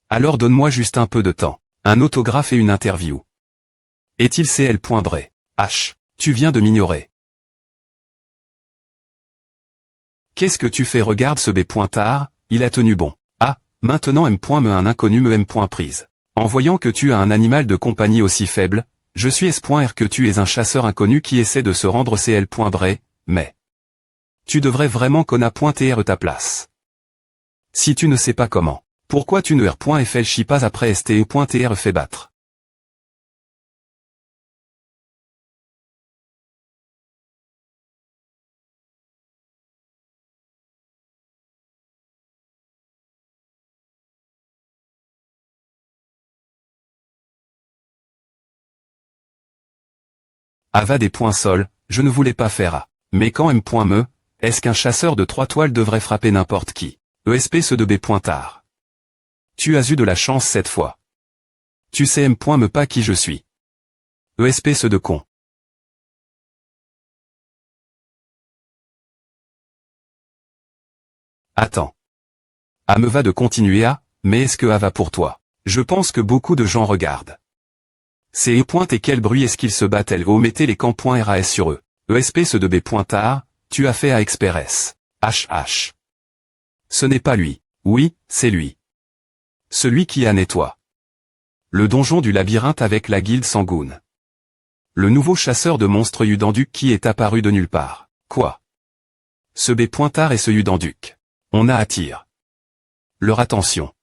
Alors donne-moi juste un peu de temps. Un autographe et une interview. Est-il CL.Bray? H. Tu viens de m'ignorer. Qu'est-ce que tu fais? Regarde ce B.tard, il a tenu bon. Ah, maintenant me un inconnu me prise. En voyant que tu as un animal de compagnie aussi faible, je suis S.R que tu es un chasseur inconnu qui essaie de se rendre CL.Bray, mais... Tu devrais vraiment connaître ta place. Si tu ne sais pas comment, pourquoi tu ne R.FL pas après STE.TR fait battre? Ava des points sol, je ne voulais pas faire A. Mais quand M.me, est-ce qu'un chasseur de 3 toiles devrait frapper n'importe qui? ESP ce de B pointard. Tu as eu de la chance cette fois. Tu sais me pas qui je suis. ESP ce de con. Attends. A me va de continuer à, mais est-ce que A va pour toi? Je pense que beaucoup de gens regardent. C'est E pointe et quel bruit est-ce qu'ils se battent LO mettez les camps .ras sur eux. ESP ce de B pointard, tu as fait A Express. HH. Ce n'est pas lui. Oui, c'est lui. Celui qui a nettoie. Le donjon du labyrinthe avec la guilde Sangoon. Le nouveau chasseur de monstres Yudanduc qui est apparu de nulle part. Quoi? Ce B pointard et ce Yudanduc. On a attire leur attention.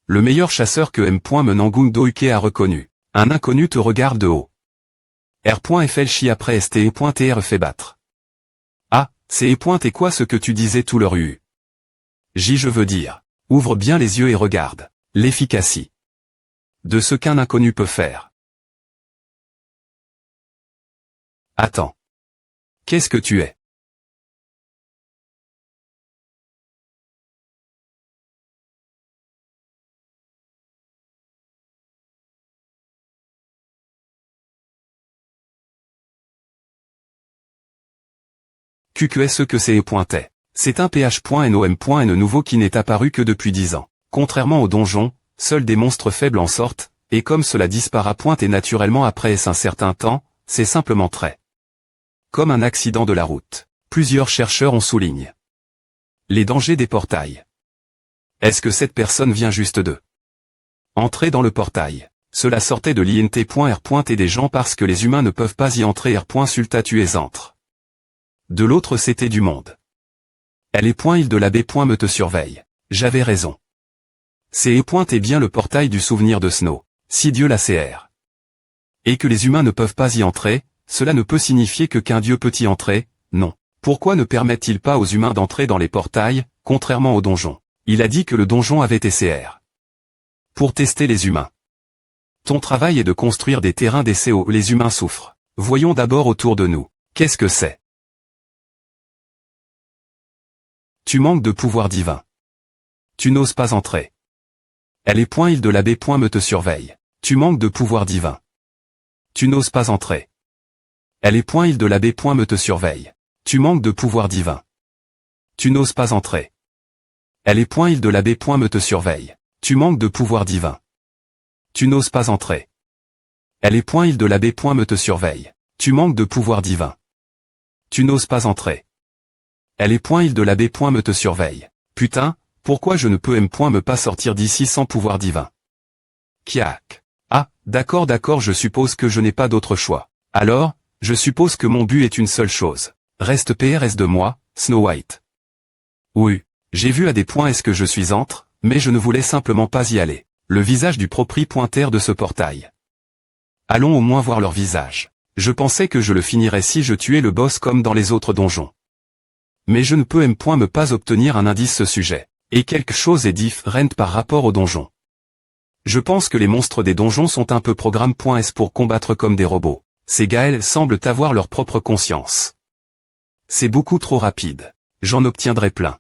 Le meilleur chasseur que M. Menangung Doike a reconnu. Un inconnu te regarde de haut. R.FL chi après STE.TR fait battre. Ah, c'est E. Et quoi ce que tu disais tout le rue? J je veux dire. Ouvre bien les yeux et regarde. L'efficacité de ce qu'un inconnu peut faire. Attends. Qu'est-ce que tu es? QQS que c'est E. C'est un PH.NOM.N nouveau qui n'est apparu que depuis 10 ans. Contrairement au donjon, seuls des monstres faibles en sortent, et comme cela disparaît et naturellement après un certain temps, c'est simplement très comme un accident de la route. Plusieurs chercheurs en soulignent les dangers des portails. Est-ce que cette personne vient juste de entrer dans le portail? Cela sortait de l'INT.R. et des gens parce que les humains ne peuvent pas y entrer R. Sulta tu es entre. De l'autre c'était du monde. Elle est .il de la B. Me te surveille. J'avais raison. C'est E. bien le portail du souvenir de Snow. Si Dieu la CR. Et que les humains ne peuvent pas y entrer, cela ne peut signifier que qu'un Dieu peut y entrer, non. Pourquoi ne permet-il pas aux humains d'entrer dans les portails, contrairement au donjon? Il a dit que le donjon avait TCR. Pour tester les humains. Ton travail est de construire des terrains d'essai où les humains souffrent. Voyons d'abord autour de nous. Qu'est-ce que c'est? Tu manques de pouvoir divin. Tu n'oses pas entrer. Elle est .il de la B. Me te surveille. Tu manques de pouvoir divin. Tu n'oses pas entrer. Elle est .il de la B. Me te surveille. Tu manques de pouvoir divin. Tu n'oses pas entrer. Elle est .il de la B. Me te surveille. Tu manques de pouvoir divin. Tu n'oses pas entrer. Elle est .il de la B. Me te surveille. Tu manques de pouvoir divin. Tu n'oses pas entrer. Elle est .il de la B. Me te surveille. Putain, pourquoi je ne peux me pas sortir d'ici sans pouvoir divin? Kiak. Ah, d'accord je suppose que je n'ai pas d'autre choix. Alors, je suppose que mon but est une seule chose. Reste PRS de moi, Snow White. Oui, j'ai vu à des points est-ce que je suis entre, mais je ne voulais simplement pas y aller. Le visage du propriétaire de ce portail. Allons au moins voir leur visage. Je pensais que je le finirais si je tuais le boss comme dans les autres donjons. Mais je ne peux me pas obtenir un indice ce sujet. Et quelque chose est différent par rapport au donjon. Je pense que les monstres des donjons sont un peu programme.s pour combattre comme des robots. Ces Gaëls semblent avoir leur propre conscience. C'est beaucoup trop rapide. J'en obtiendrai plein.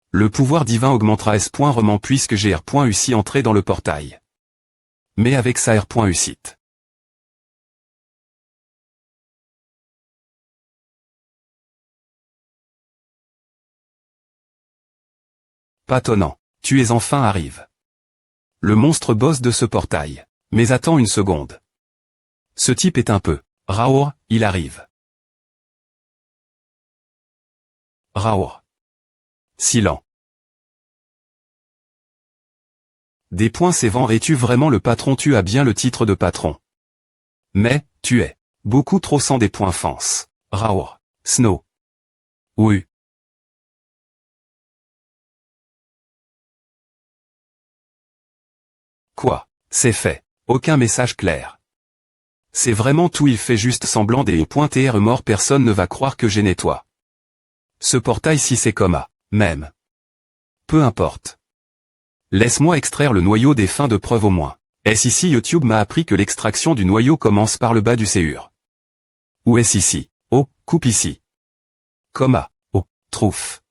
Le pouvoir divin augmentera S.Roman puisque j'ai R.Ussi entré dans le portail. Mais avec sa R.Ussit. Pas tonnant. Tu es enfin arrive. Le monstre boss de ce portail. Mais attends une seconde. Ce type est un peu. Raour, il arrive. Raour. Silent. Des points sévents es-tu vraiment le patron? Tu as bien le titre de patron. Mais, tu es. Beaucoup trop sans des points fans. Raour. Snow. Oui. Quoi? C'est fait. Aucun message clair. C'est vraiment tout, il fait juste semblant des points mort, personne ne va croire que j'ai nettoie. Ce portail si c'est comme A. Même. Peu importe. Laisse-moi extraire le noyau des fins de preuve au moins. Est-ce ici YouTube m'a appris que l'extraction du noyau commence par le bas du séur. Où est-ce ici? Oh, coupe ici. Comme A. Oh, trouf.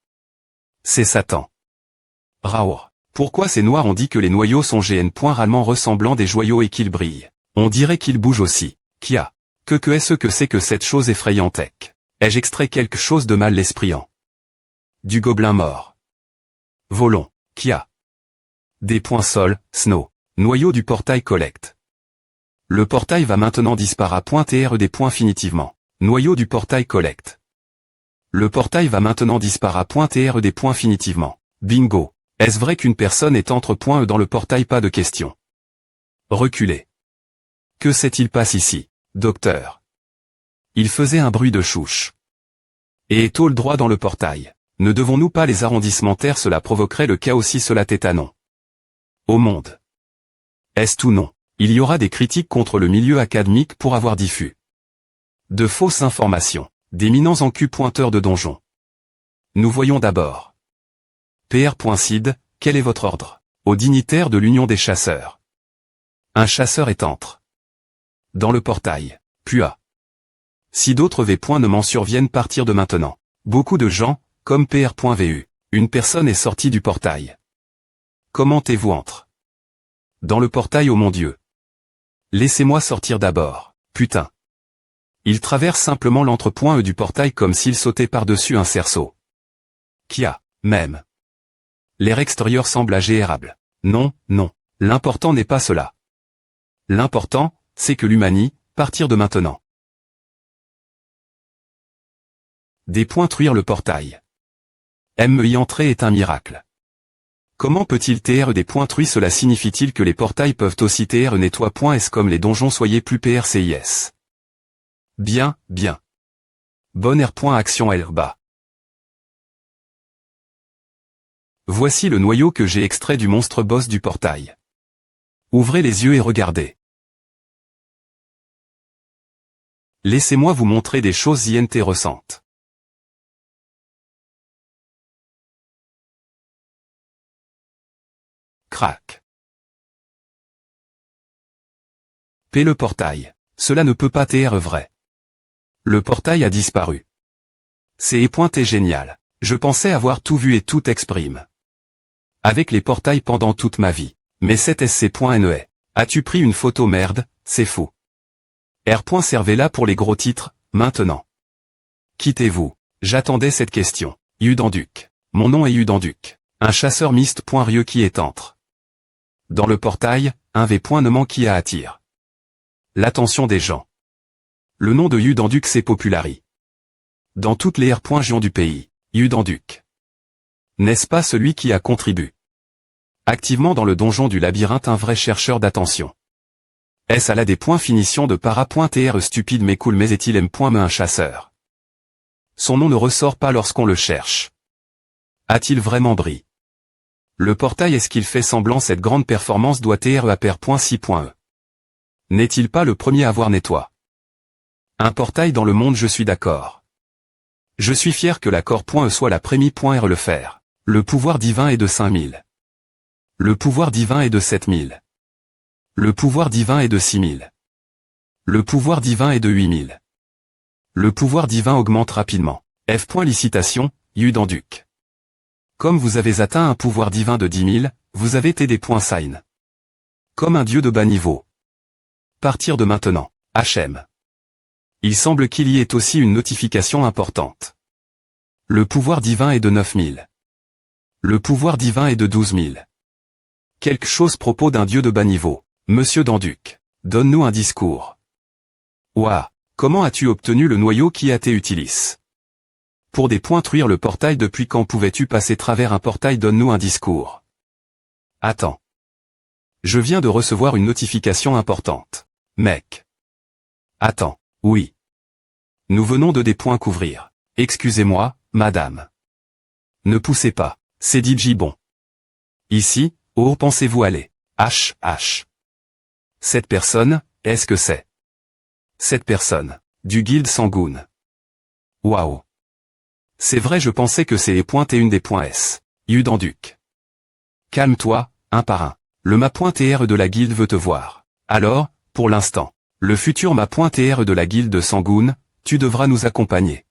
C'est Satan. Raour. Pourquoi ces noirs ont dit que les noyaux sont GN. Rallement ressemblant des joyaux et qu'ils brillent. On dirait qu'ils bougent aussi. Kia. Que est-ce que c'est que cette chose effrayante? Ai-je extrait quelque chose de mal l'esprit en? Du gobelin mort. Volons. Kia. Des points sol, snow. Noyau du portail collecte. Le portail va maintenant disparaître. Des points finitivement. Noyau du portail collecte. Le portail va maintenant disparaître. Des points finitivement. Bingo. Est-ce vrai qu'une personne est entre points dans le portail? Pas de question. Reculez. Que s'est-il passé ici, docteur? Il faisait un bruit de chouche. Et est-il droit dans le portail? Ne devons-nous pas les arrondissements terre? Cela provoquerait le chaos si cela était non. Au monde. Est-ce tout non? Il y aura des critiques contre le milieu académique pour avoir diffus de fausses informations, d'éminents pointeurs de donjons. Nous voyons d'abord. Pr.Cid, quel est votre ordre? Aux dignitaires de l'Union des chasseurs. Un chasseur est entre. Dans le portail. Pua. Si d'autres V. ne m'en surviennent partir de maintenant. Beaucoup de gens, comme Pr.Vu. Une personne est sortie du portail. Commentez-vous entre. Dans le portail, oh mon Dieu. Laissez-moi sortir d'abord. Putain. Il traverse simplement l'entrepoint du portail comme s'il sautait par-dessus un cerceau. Kia. Même. L'air extérieur semble agérable. Non, non. L'important n'est pas cela. L'important, c'est que l'humani, partir de maintenant. Des points truire le portail. Y entrer est un miracle. Comment peut-il TR des points truits? Cela signifie-t-il que les portails peuvent aussi TR nettoie? Est-ce comme les donjons? Soyez plus PRCIS. Bien, bien. Bonne action L bas. Voici le noyau que j'ai extrait du monstre boss du portail. Ouvrez les yeux et regardez. Laissez-moi vous montrer des choses intéressantes. Crac. P. Le portail. Cela ne peut pas être vrai. Le portail a disparu. C'est pointé génial. Je pensais avoir tout vu et tout exprime. Avec les portails pendant toute ma vie. Mais c'est SC.NE. As-tu pris une photo? Merde, c'est fou. R. Servez là pour les gros titres, maintenant. Quittez-vous. J'attendais cette question. Udanduc. Mon nom est Udanduc. Un chasseur miste. Rieux qui est entre. Dans le portail, un V. Ne qui attire l'attention des gens. Le nom de Udanduc s'est popularisé dans toutes les R. du pays. Udanduc. N'est-ce pas celui qui a contribué activement dans le donjon du labyrinthe? Un vrai chercheur d'attention. Est-ce à la des points finition de para.tr stupide mais cool mais est-il mais un chasseur? Son nom ne ressort pas lorsqu'on le cherche. A-t-il vraiment brillé? Le portail est-ce qu'il fait semblant? Cette grande performance doit être à pair.6.e. N'est-il pas le premier à avoir nettoyé un portail dans le monde? Je suis d'accord. Je suis fier que l'accord.e soit la première.r le faire. Le pouvoir divin est de 5000. Le pouvoir divin est de 7000. Le pouvoir divin est de 6000. Le pouvoir divin est de 8000. Le pouvoir divin augmente rapidement. F. Licitation, Udanduc. Comme vous avez atteint un pouvoir divin de 10 000, vous avez été des points sign. Comme un dieu de bas niveau. Partir de maintenant. HM. Il semble qu'il y ait aussi une notification importante. Le pouvoir divin est de 9000. Le pouvoir divin est de 12 000. Quelque chose propos d'un dieu de bas niveau. Monsieur Danduc, donne-nous un discours. Ouah, comment as-tu obtenu le noyau qui a été utilisé? Pour des points truire le portail depuis quand pouvais-tu passer travers un portail? Donne-nous un discours. Attends. Je viens de recevoir une notification importante. Mec. Attends, oui. Nous venons de des points couvrir. Excusez-moi, madame. Ne poussez pas, c'est dit Gibon. Ici, où pensez-vous aller? H. Cette personne, est-ce que c'est? Cette personne, du guilde Sangoon. Waouh. C'est vrai, je pensais que c'est et une des points S. Udanduc. Calme-toi, un par un. Le ma.tr de la guilde veut te voir. Alors, pour l'instant, le futur ma.tr de la guilde de Sangoon, tu devras nous accompagner.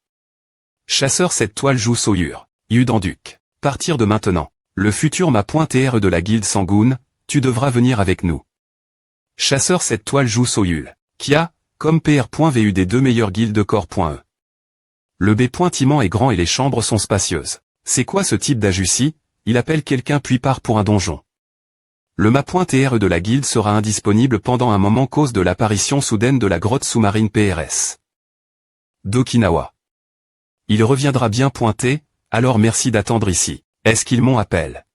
Chasseur, cette toile joue Sauyur. Udanduc. Partir de maintenant. Le futur ma.tr de la guilde Sangoon, tu devras venir avec nous. Chasseur cette toile joue Soyul. Kia, comme PR.vu des deux meilleures guildes de corps.e. Le bâtiment est grand et les chambres sont spacieuses. C'est quoi ce type d'ajussi? Il appelle quelqu'un puis part pour un donjon. Le ma.tr de la guilde sera indisponible pendant un moment cause de l'apparition soudaine de la grotte sous-marine PRS d'Okinawa. Il reviendra bien pointé, alors merci d'attendre ici. Est-ce qu'ils m'ont appel?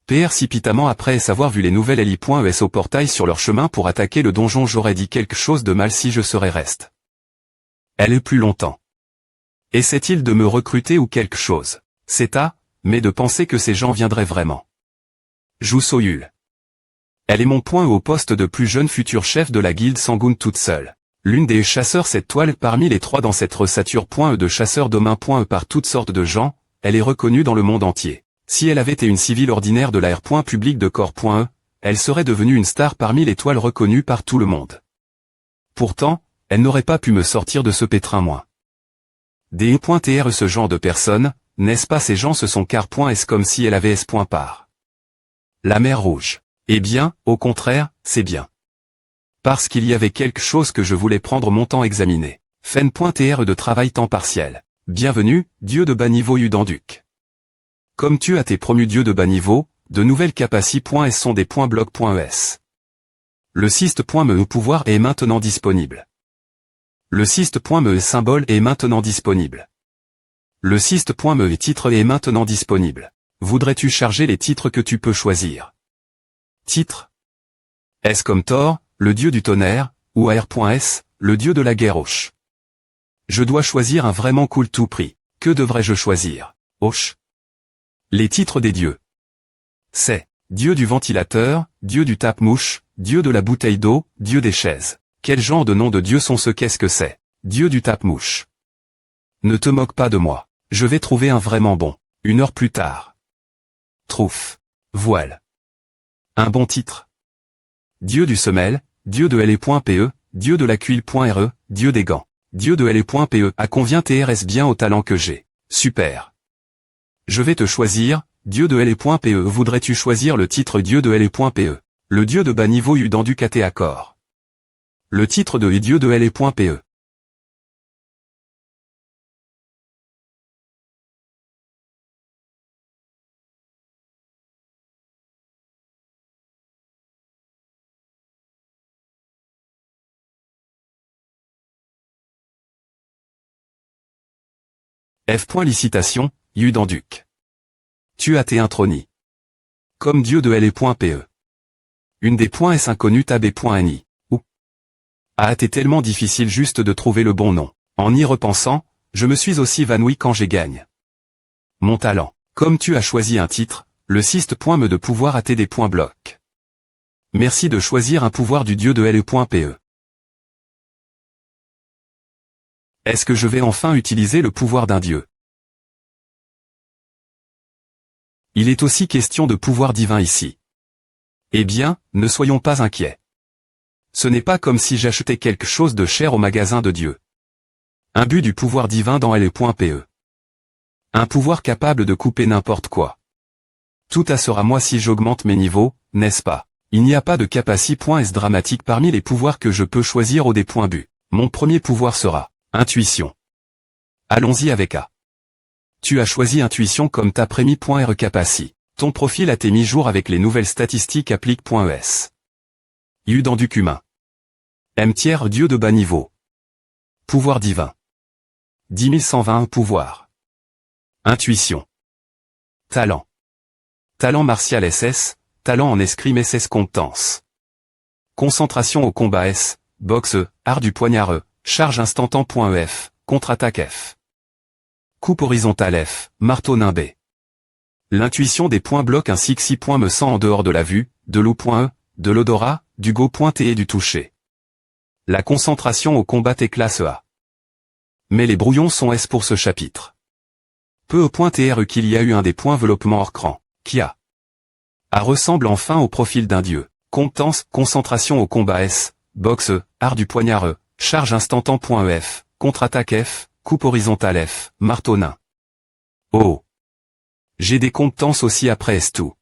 Précipitamment après avoir vu les nouvelles LI.ES au portail sur leur chemin pour attaquer le donjon, j'aurais dit quelque chose de mal si je serais reste. Elle est plus longtemps. Essaie-t-il de me recruter ou quelque chose? C'est mais de penser que ces gens viendraient vraiment. Joue Soyul. Elle est mon point au poste de plus jeune futur chef de la guilde Sangoon toute seule. L'une des chasseurs cette toile parmi les trois dans cette ressature.e de chasseurs d'homains.e par toutes sortes de gens, elle est reconnue dans le monde entier. Si elle avait été une civile ordinaire de la R. public de corps.e, elle serait devenue une star parmi les toiles reconnues par tout le monde. Pourtant, elle n'aurait pas pu me sortir de ce pétrin moins. Des.tr ce genre de personnes, n'est-ce pas ces gens ce sont car.s comme si elle avait S. Par. La mer Rouge. Eh bien, au contraire, c'est bien. Parce qu'il y avait quelque chose que je voulais prendre mon temps examiner. Fen.tr de travail temps partiel. Bienvenue, dieu de bas niveau Udanduc. Comme tu as tes promus dieux de bas niveau, de nouvelles capacités.s sont des .bloc.es. Le syst.me pouvoir est maintenant disponible. Le syst.me symbole est maintenant disponible. Le syst.me titre est maintenant disponible. Voudrais-tu charger les titres que tu peux choisir? Titre. S comme Thor, le dieu du tonnerre, ou R.S, le dieu de la guerre Osh. Je dois choisir un vraiment cool tout prix. Que devrais-je choisir? Osh. Les titres des dieux. C'est dieu du ventilateur, dieu du tape-mouche, dieu de la bouteille d'eau, dieu des chaises. Quel genre de nom de dieu sont ceux? Qu'est-ce que c'est? Dieu du tape-mouche. Ne te moque pas de moi. Je vais trouver un vraiment bon. 1 heure plus tard. Trouf. Voile. Un bon titre. Dieu du semelle, dieu de LE.PE, dieu de la cuile.RE, dieu des gants. Dieu de LE.PE. À combien TRS bien au talent que j'ai? Super. Je vais te choisir, dieu de LE.PE. Voudrais-tu choisir le titre dieu de LE.PE? Le dieu de bas niveau Udanduc AT accord. Le titre de dieu de LE.PE. F. Licitation, Udanduc. Tu as été introni. Comme dieu de LE.PE. Une des .s inconnues tab.ni. Ou. A été tellement difficile juste de trouver le bon nom. En y repensant, je me suis aussi évanoui quand j'ai gagne. Mon talent. Comme tu as choisi un titre, le syst.me de pouvoir AT des .bloc. Merci de choisir un pouvoir du dieu de LE.PE. Est-ce que je vais enfin utiliser le pouvoir d'un dieu? Il est aussi question de pouvoir divin ici. Eh bien, ne soyons pas inquiets. Ce n'est pas comme si j'achetais quelque chose de cher au magasin de Dieu. Un but du pouvoir divin dans LE.PE. Un pouvoir capable de couper n'importe quoi. Tout sera moi si j'augmente mes niveaux, n'est-ce pas? Il n'y a pas de capacité.s dramatique parmi les pouvoirs que je peux choisir au des points but. Mon premier pouvoir sera intuition. Allons-y avec A. Tu as choisi intuition comme ta prémie.r capacity. Ton profil a été mis jour avec les nouvelles statistiques applique.es. Udanduc humain. M tiers dieu de bas niveau. Pouvoir divin. 10 121 pouvoir. Intuition. Talent. Talent martial SS, talent en escrime SS compétence. Concentration au combat S, boxe E, art du poignard E, charge instantan.ef, contre-attaque F. Coupe horizontale F, marteau nain B. L'intuition des points blocs ainsi que 6 points me sent en dehors de la vue, de l'eau.e, de l'odorat, du go.t et du toucher. La concentration au combat est classe A. Mais les brouillons sont S pour ce chapitre. Peu au point TRE qu'il y a eu un des points développement hors cran, qui a ressemble enfin au profil d'un dieu. Compétence, concentration au combat S, boxe E, art du poignard E, charge instantan.ef, contre-attaque F, coupe horizontale F, marteau nain. Oh. J'ai des compétences aussi après tout.